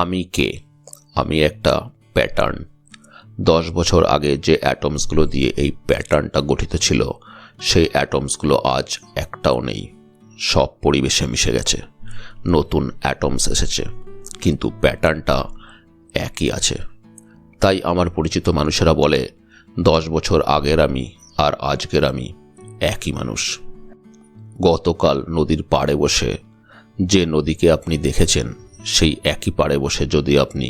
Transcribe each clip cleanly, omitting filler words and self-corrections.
আমি কে? আমি একটা প্যাটার্ন। 10 বছর আগে যে অ্যাটমসগুলো দিয়ে এই প্যাটার্নটা গঠিত ছিল, সেই অ্যাটমসগুলো আজ একটাও নেই। সব পরিবেশে মিশে গেছে, নতুন অ্যাটমস এসেছে, কিন্তু প্যাটার্নটা একই আছে। তাই আমার পরিচিত মানুষেরা বলে 10 বছর আগের আমি আর আজকের আমি একই মানুষ। গতকাল নদীর পাড়ে বসে যে নদীকে আপনি দেখেছেন, সেই একই পাড়ে বসে যদি আপনি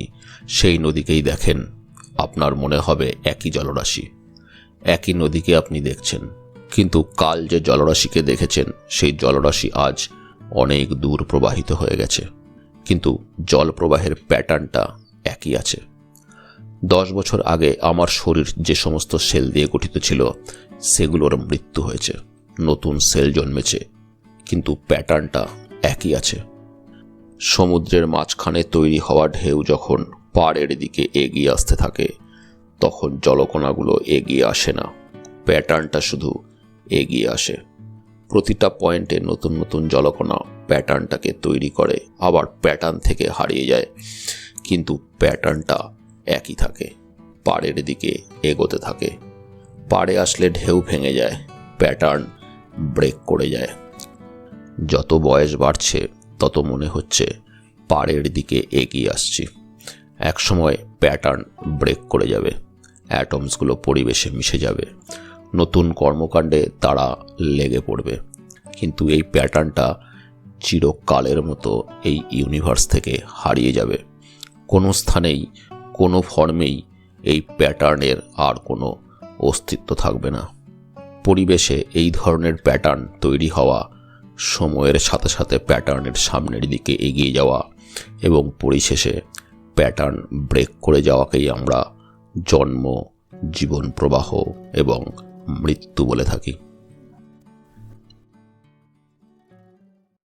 সেই নদীকেই দেখেন, আপনার মনে হবে একই জলরাশি, একই নদীকে আপনি দেখছেন। কিন্তু কাল যে জলরাশিকে দেখেছেন, সেই জলরাশি আজ অনেক দূর প্রবাহিত হয়ে গেছে, কিন্তু জল প্রবাহের প্যাটার্নটা একই আছে। 10 বছর আগে আমার শরীর যে সমস্ত সেল দিয়ে গঠিত ছিল, সেগুলোর মৃত্যু হয়েছে, নতুন সেল জন্মেছে, কিন্তু প্যাটার্নটা একই আছে। সমুদ্রের মাঝখানে তৈরি হওয়া ঢেউ যখন পাড়ের দিকে এগিয়ে আসতে থাকে, তখন জলকণাগুলো এগিয়ে আসে না, প্যাটার্নটা শুধু এগিয়ে আসে। প্রতিটা পয়েন্টে নতুন নতুন জলকণা প্যাটার্নটাকে তৈরি করে, আবার প্যাটার্ন থেকে হারিয়ে যায়, কিন্তু প্যাটার্নটা একই থাকে, পাড়ের দিকে এগোতে থাকে। পাড়ে আসলে ঢেউ ভেঙে যায়, প্যাটার্ন ব্রেক করে যায়। যত বয়স বাড়ছে তত মনে হচ্ছে পাড়ের দিকে এগিয়ে আসছি। একসময় প্যাটার্ন ব্রেক করে যাবে, অ্যাটমসগুলো পরিবেশে মিশে যাবে, নতুন কর্মকাণ্ডে তারা লেগে পড়বে, কিন্তু এই প্যাটার্নটা চিরকালের মতো এই ইউনিভার্স থেকে হারিয়ে যাবে। কোনো স্থানেই, কোনো ফর্মেই এই প্যাটার্নের আর কোনো অস্তিত্ব থাকবে না। পরিবেশে এই ধরনের প্যাটার্ন তৈরি হওয়া, সময়ের সাথে সাথে প্যাটার্নের সামনের দিকে এগিয়ে যাওয়া এবং পরিশেষে প্যাটার্ন ব্রেক করে যাওয়াকেই আমরা জন্ম, জীবন প্রবাহ এবং মৃত্যু বলে থাকি।